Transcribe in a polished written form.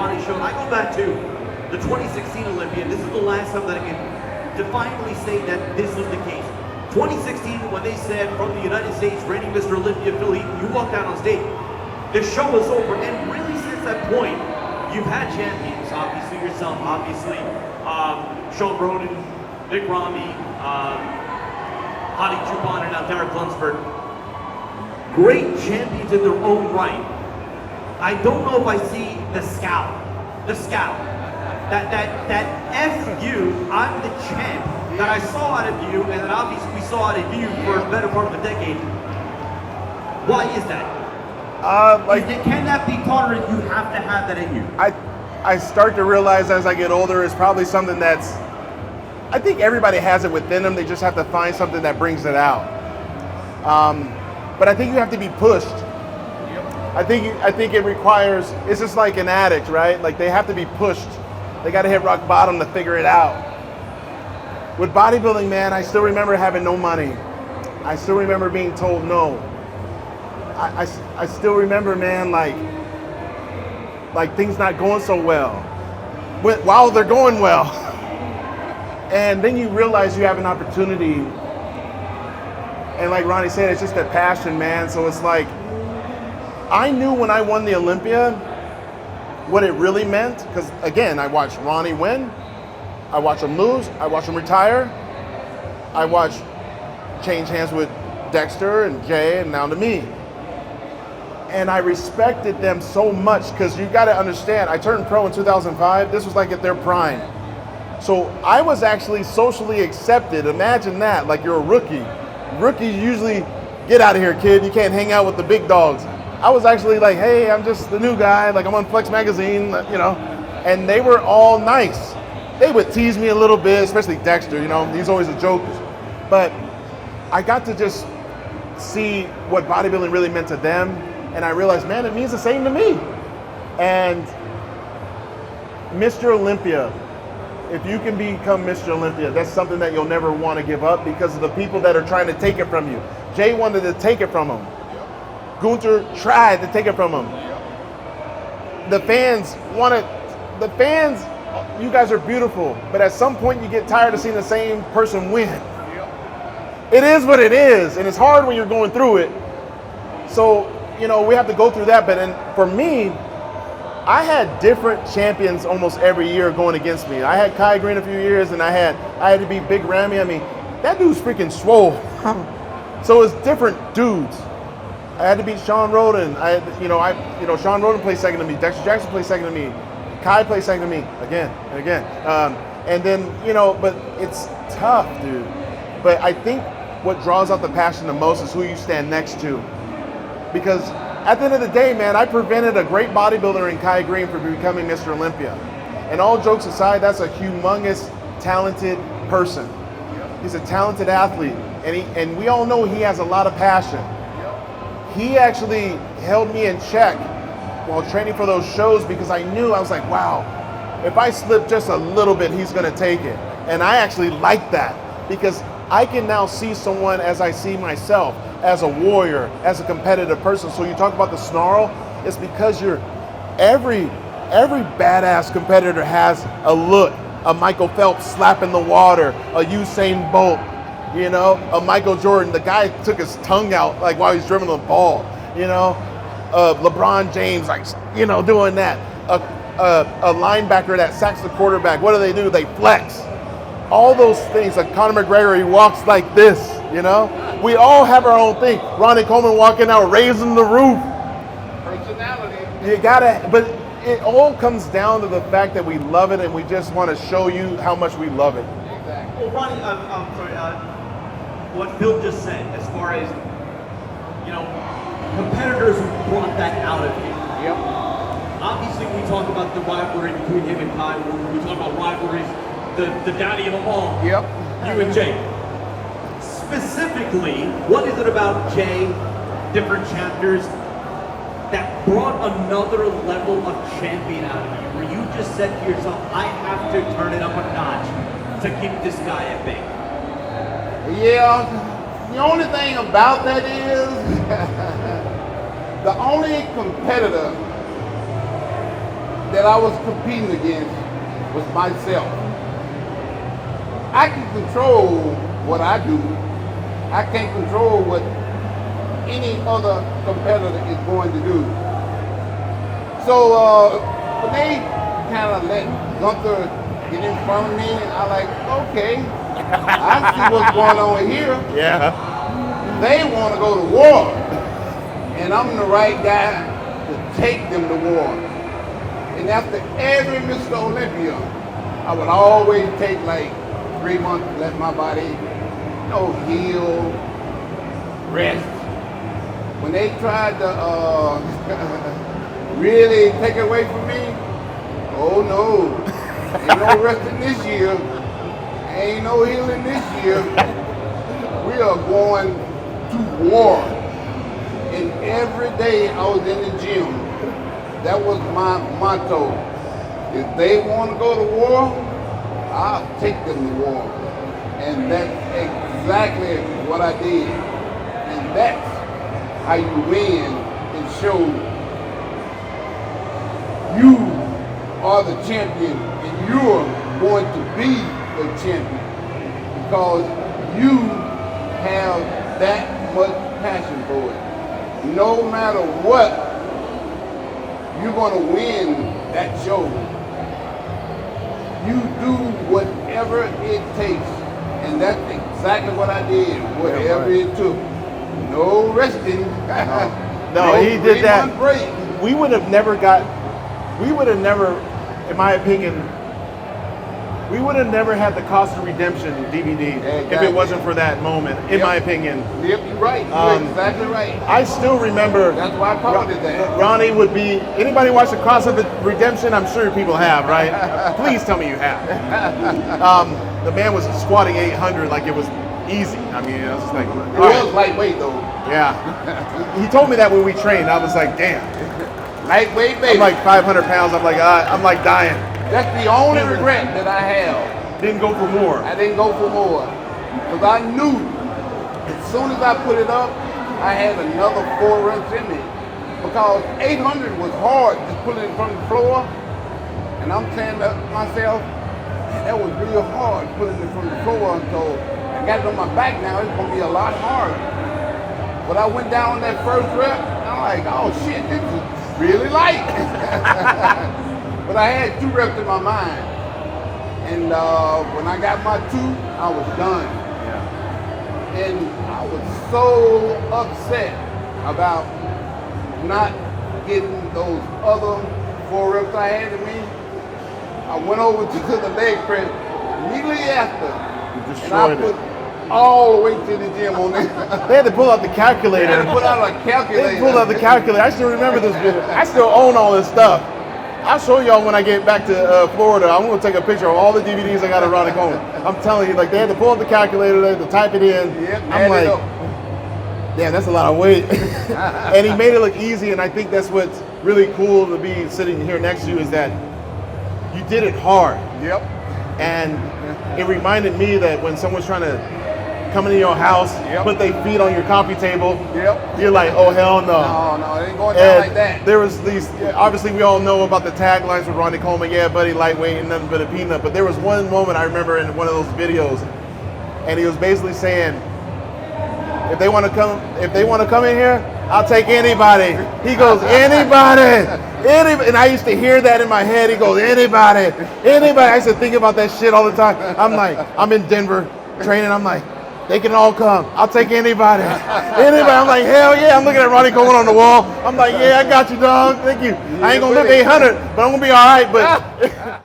Ronnie showed, I go back to the 2016 Olympia. This is the last time that I can definitely say that this was the case. 2016, when they said from the United States, reigning Mr. Olympia, Phil Heath, you walked out on stage. The show was over, and really since that point, you've had champions. Obviously yourself, obviously Sean Roden, Vic Rami, Hadi Chupon, and now Derek Lunsford. Great champions in their own right. I don't know if I see the scout. That F you, I'm the champ, that I saw out of you, and that obviously we saw out of you for the better part of a decade. Why is that? Can that be taught, or you have to have that in you? I start to realize as I get older, it's probably something that's, I think everybody has it within them. They just have to find something that brings it out. But I think you have to be pushed. I think it requires, it's just like an addict, right? Like they have to be pushed. They got to hit rock bottom to figure it out. With bodybuilding, man, I still remember having no money. I still remember being told no. I still remember, man, like things not going so well. While they're going well. And then you realize you have an opportunity. And like Ronnie said, it's just that passion, man. So it's like, I knew when I won the Olympia what it really meant. Because again, I watched Ronnie win. I watched him lose. I watched him retire. I watched change hands with Dexter and Jay and now to me. And I respected them so much because you got to understand, I turned pro in 2005. This was like at their prime. So I was actually socially accepted. Imagine that, like you're a rookie. Rookies usually, get out of here, kid. You can't hang out with the big dogs. I was actually like, hey, I'm just the new guy. Like I'm on Flex magazine, you know. And they were all nice. They would tease me a little bit, especially Dexter, you know. He's always a joker. But I got to just see what bodybuilding really meant to them. And I realized, man, it means the same to me. And Mr. Olympia, if you can become Mr. Olympia, that's something that you'll never want to give up because of the people that are trying to take it from you. Jay wanted to take it from him. Gunther tried to take it from him. The fans, you guys are beautiful, but at some point you get tired of seeing the same person win. It is what it is, and it's hard when you're going through it. So, you know, we have to go through that, but for me, I had different champions almost every year going against me. I had Kai Green a few years, and I had to beat Big Ramy. I mean, that dude's freaking swole. So it's different dudes. I had to beat Sean Roden. Sean Roden played second to me. Dexter Jackson played second to me. Kai played second to me again and again. And then, but it's tough, dude. But I think what draws out the passion the most is who you stand next to. Because at the end of the day, man, I prevented a great bodybuilder in Kai Green from becoming Mr. Olympia. And all jokes aside, that's a humongous, talented person. He's a talented athlete, and we all know he has a lot of passion. He actually held me in check while training for those shows because I was like, wow, if I slip just a little bit, he's gonna take it. And I actually like that because I can now see someone as I see myself, as a warrior, as a competitive person. So you talk about the snarl, it's because every badass competitor has a look, a Michael Phelps slapping the water, a Usain Bolt, a Michael Jordan. The guy took his tongue out like while he's dribbling the ball, LeBron James, doing that. A linebacker that sacks the quarterback, what do? They flex. All those things, like Conor McGregor, he walks like this, We all have our own thing. Ronnie Coleman walking out, raising the roof. Personality. You gotta, but it all comes down to the fact that we love it and we just want to show you how much we love it. Exactly. Well, Ronnie, I'm sorry, what Phil just said, as far as, competitors who brought that out of you. Yep. Obviously, we talk about the rivalry between him and Kai. We talk about rivalries, the daddy of them all. Yep. You and Jay. Specifically, what is it about Jay, different chapters, that brought another level of champion out of you, where you just said to yourself, I have to turn it up a notch to keep this guy at bay? Yeah, the only thing about that is, the only competitor that I was competing against was myself. I can control what I do. I can't control what any other competitor is going to do. So when they kind of let Gunther get in front of me, I like, okay, I see what's going on here. Yeah. They want to go to war, and I'm the right guy to take them to war. And after every Mr. Olympia, I would always take like 3 months to let my body, heal, rest. When they tried to really take it away from me, oh no, ain't no resting this year, ain't no healing this year. We are going to war. And every day I was in the gym, that was my motto. If they want to go to war, I'll take them to war. And that's exactly what I did. And that's how you win and show you are the champion and you're going to be the champion because you have that much passion for it. No matter what, you're going to win that show. You do whatever it takes. And that's exactly what I did, whatever it took. No resting. No, he did that. Break. We would have never, in my opinion, we would have never had the Cost of Redemption DVD if it wasn't for that moment, in my opinion. Yep, you're right. You're exactly right. I still remember. That's why I called it that. Ronnie would be, anybody watch the Cost of Redemption? I'm sure people have, right? Please tell me you have. The man was squatting 800 like it was easy. I mean, I was just like, it was lightweight though. Yeah. He told me that when we trained. I was like, damn. Lightweight, baby. I'm like 500 pounds. I'm like dying. That's the only regret that I have. Didn't go for more. I didn't go for more. Because I knew as soon as I put it up, I had another 4 reps in me. Because 800 was hard, just pulling it from the floor. And I'm saying to myself, man, that was real hard pulling it from the floor. So I got it on my back now, it's going to be a lot harder. But I went down on that first rep, and I'm like, oh shit, this is really light. But I had 2 reps in my mind. And when I got my 2, I was done. Yeah. And I was so upset about not getting those other 4 reps I had in me. I went over to the leg press immediately after. And I put all the way to the gym on it. They had to pull out the calculator. They had to pull out a calculator. They pulled out the calculator. I still remember this video. I still own all this stuff. I'll show y'all when I get back to Florida. I'm going to take a picture of all the DVDs I got of Ronnie Coleman. I'm telling you, like, they had to pull out the calculator, they had to type it in. Yep, I'm like, damn, that's a lot of weight. And he made it look easy, and I think that's what's really cool to be sitting here next to you is that you did it hard. Yep. And it reminded me that when someone's trying to come into your house, put their feet on your coffee table, you're like, oh, hell no. No, it ain't going down like that. There was these, obviously we all know about the taglines with Ronnie Coleman, yeah, buddy, lightweight and nothing but a peanut, but there was one moment I remember in one of those videos, and he was basically saying, if they want to come in here, I'll take anybody. He goes, anybody. And I used to hear that in my head. He goes, anybody. I used to think about that shit all the time. I'm like, I'm in Denver training. I'm like, they can all come. I'll take anybody. I'm like, hell yeah. I'm looking at Ronnie Coleman on the wall. I'm like, yeah, I got you, dog. Thank you. I ain't going to live 800, but I'm going to be all right. But